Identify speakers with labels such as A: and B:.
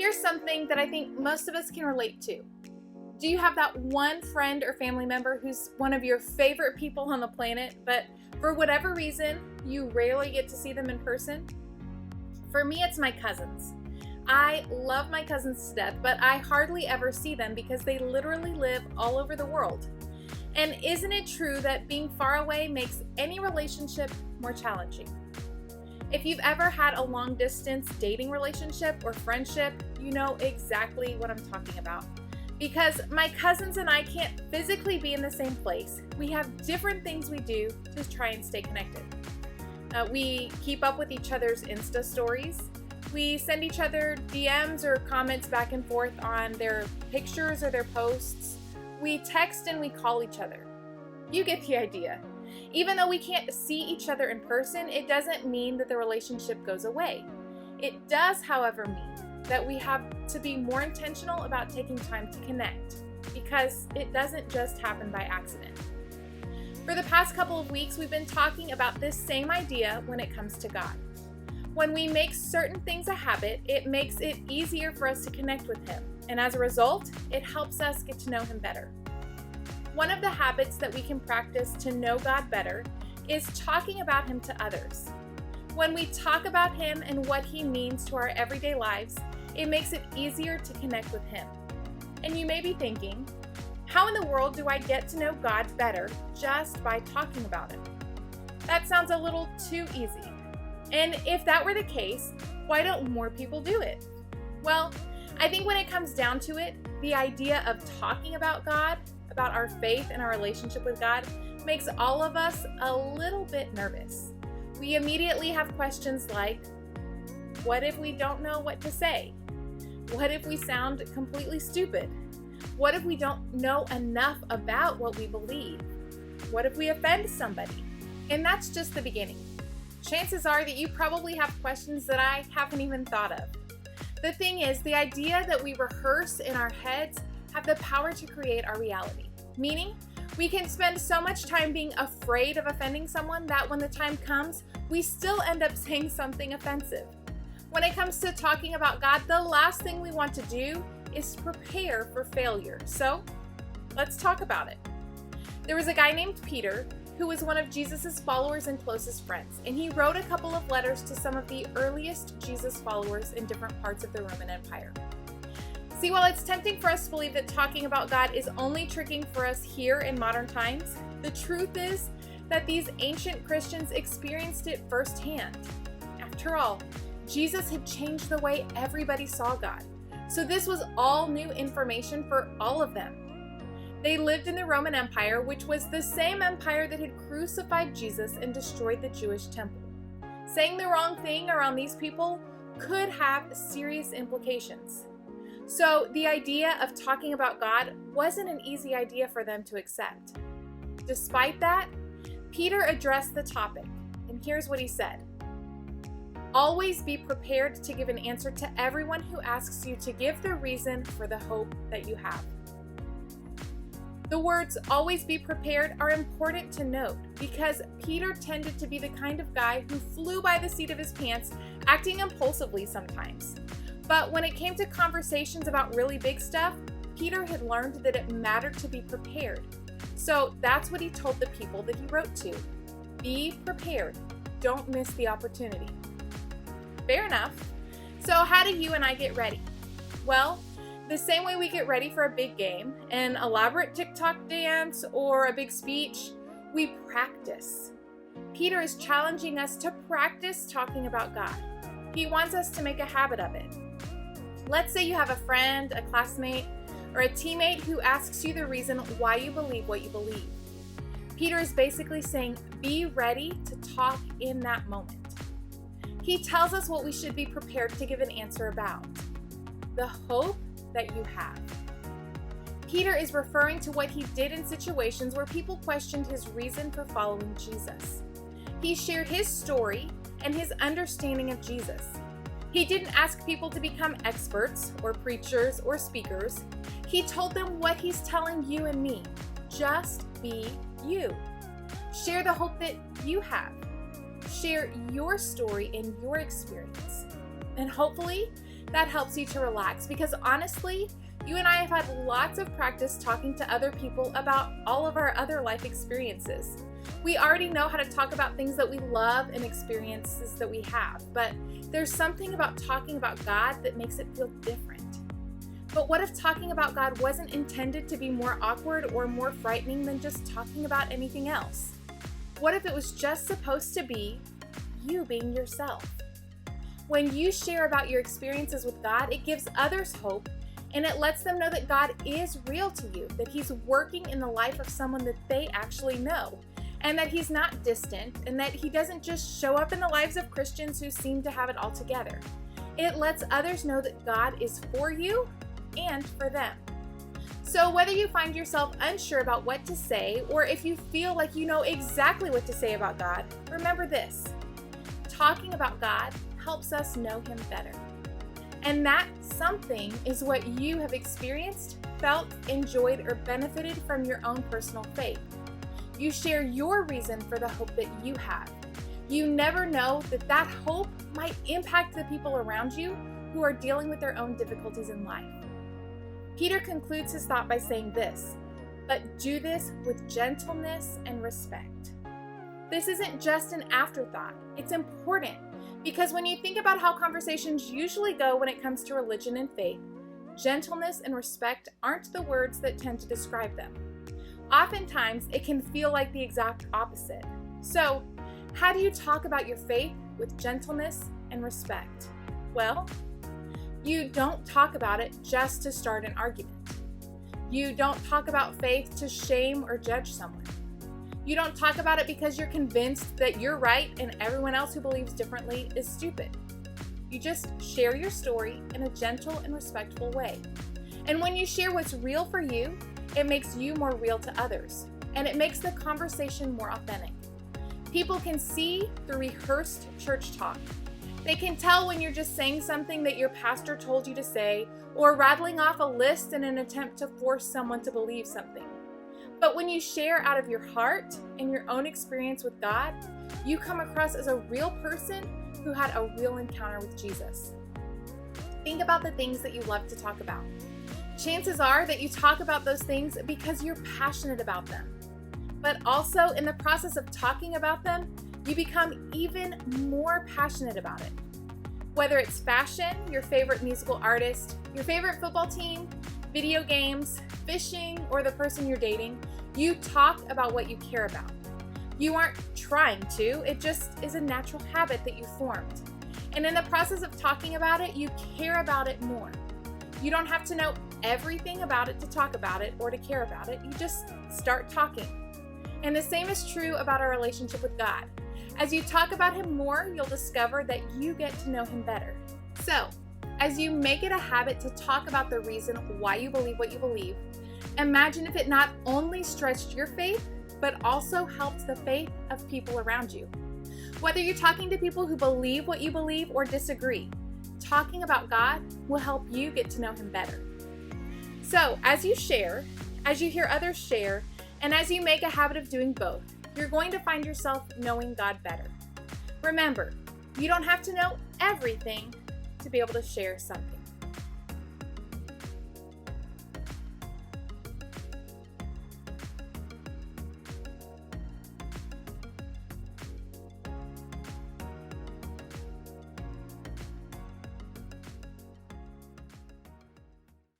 A: Here's something that I think most of us can relate to. Do you have that one friend or family member who's one of your favorite people on the planet, but for whatever reason, you rarely get to see them in person? For me, it's my cousins. I love my cousins to death, but I hardly ever see them because they literally live all over the world. And isn't it true that being far away makes any relationship more challenging? If you've ever had a long-distance dating relationship or friendship, you know exactly what I'm talking about. Because my cousins and I can't physically be in the same place, we have different things we do to try and stay connected. We keep up with each other's Insta stories. We send each other DMs or comments back and forth on their pictures or their posts. We text and we call each other. You get the idea. Even though we can't see each other in person, it doesn't mean that the relationship goes away. It does, however, mean that we have to be more intentional about taking time to connect, because it doesn't just happen by accident. For the past couple of weeks, we've been talking about this same idea when it comes to God. When we make certain things a habit, it makes it easier for us to connect with Him, and as a result, it helps us get to know Him better. One of the habits that we can practice to know God better is talking about Him to others. When we talk about Him and what He means to our everyday lives, it makes it easier to connect with Him. And you may be thinking, how in the world do I get to know God better just by talking about Him? That sounds a little too easy. And if that were the case, why don't more people do it? Well, I think when it comes down to it, the idea of talking about God, about our faith and our relationship with God, makes all of us a little bit nervous. We immediately have questions like, what if we don't know what to say? What if we sound completely stupid? What if we don't know enough about what we believe? What if we offend somebody? And that's just the beginning. Chances are that you probably have questions that I haven't even thought of. The thing is, the idea that we rehearse in our heads have the power to create our reality. Meaning, we can spend so much time being afraid of offending someone that when the time comes, we still end up saying something offensive. When it comes to talking about God, the last thing we want to do is prepare for failure. So, let's talk about it. There was a guy named Peter who was one of Jesus' followers and closest friends, and he wrote a couple of letters to some of the earliest Jesus followers in different parts of the Roman Empire. See, while it's tempting for us to believe that talking about God is only tricking for us here in modern times, the truth is that these ancient Christians experienced it firsthand. After all, Jesus had changed the way everybody saw God. So this was all new information for all of them. They lived in the Roman Empire, which was the same empire that had crucified Jesus and destroyed the Jewish temple. Saying the wrong thing around these people could have serious implications. So the idea of talking about God wasn't an easy idea for them to accept. Despite that, Peter addressed the topic, and here's what he said. Always be prepared to give an answer to everyone who asks you to give the reason for the hope that you have. The words always be prepared are important to note because Peter tended to be the kind of guy who flew by the seat of his pants, acting impulsively sometimes. But when it came to conversations about really big stuff, Peter had learned that it mattered to be prepared. So that's what he told the people that he wrote to. Be prepared. Don't miss the opportunity. Fair enough. So how do you and I get ready? Well, the same way we get ready for a big game, an elaborate TikTok dance, or a big speech, we practice. Peter is challenging us to practice talking about God. He wants us to make a habit of it. Let's say you have a friend, a classmate, or a teammate who asks you the reason why you believe what you believe. Peter is basically saying, be ready to talk in that moment. He tells us what we should be prepared to give an answer about. The hope that you have. Peter is referring to what he did in situations where people questioned his reason for following Jesus. He shared his story and his understanding of Jesus. He didn't ask people to become experts or preachers or speakers. He told them what he's telling you and me. Just be you. Share the hope that you have. Share your story and your experience. And hopefully, that helps you to relax, because honestly, you and I have had lots of practice talking to other people about all of our other life experiences. We already know how to talk about things that we love and experiences that we have, but there's something about talking about God that makes it feel different. But what if talking about God wasn't intended to be more awkward or more frightening than just talking about anything else? What if it was just supposed to be you being yourself? When you share about your experiences with God, it gives others hope, and it lets them know that God is real to you, that He's working in the life of someone that they actually know, and that He's not distant, and that He doesn't just show up in the lives of Christians who seem to have it all together. It lets others know that God is for you and for them. So whether you find yourself unsure about what to say, or if you feel like you know exactly what to say about God, remember this: talking about God helps us know Him better. And that something is what you have experienced, felt, enjoyed, or benefited from your own personal faith. You share your reason for the hope that you have. You never know that hope might impact the people around you who are dealing with their own difficulties in life. Peter concludes his thought by saying this: "But do this with gentleness and respect." This isn't just an afterthought. It's important, because when you think about how conversations usually go when it comes to religion and faith, gentleness and respect aren't the words that tend to describe them. Oftentimes, it can feel like the exact opposite. So, how do you talk about your faith with gentleness and respect? Well, you don't talk about it just to start an argument. You don't talk about faith to shame or judge someone. You don't talk about it because you're convinced that you're right and everyone else who believes differently is stupid. You just share your story in a gentle and respectful way. And when you share what's real for you, it makes you more real to others, and it makes the conversation more authentic. People can see the rehearsed church talk. They can tell when you're just saying something that your pastor told you to say, or rattling off a list in an attempt to force someone to believe something. But when you share out of your heart and your own experience with God, you come across as a real person who had a real encounter with Jesus. Think about the things that you love to talk about. Chances are that you talk about those things because you're passionate about them. But also, in the process of talking about them, you become even more passionate about it. Whether it's fashion, your favorite musical artist, your favorite football team, video games, fishing, or the person you're dating, you talk about what you care about. You aren't trying to, it just is a natural habit that you formed. And in the process of talking about it, you care about it more. You don't have to know everything about it to talk about it or to care about it. You just start talking. And the same is true about our relationship with God. As you talk about Him more, you'll discover that you get to know Him better. So, as you make it a habit to talk about the reason why you believe what you believe, imagine if it not only stretched your faith, but also helped the faith of people around you. Whether you're talking to people who believe what you believe or disagree, talking about God will help you get to know Him better. So, as you share, as you hear others share, and as you make a habit of doing both, you're going to find yourself knowing God better. Remember, you don't have to know everything to be able to share something.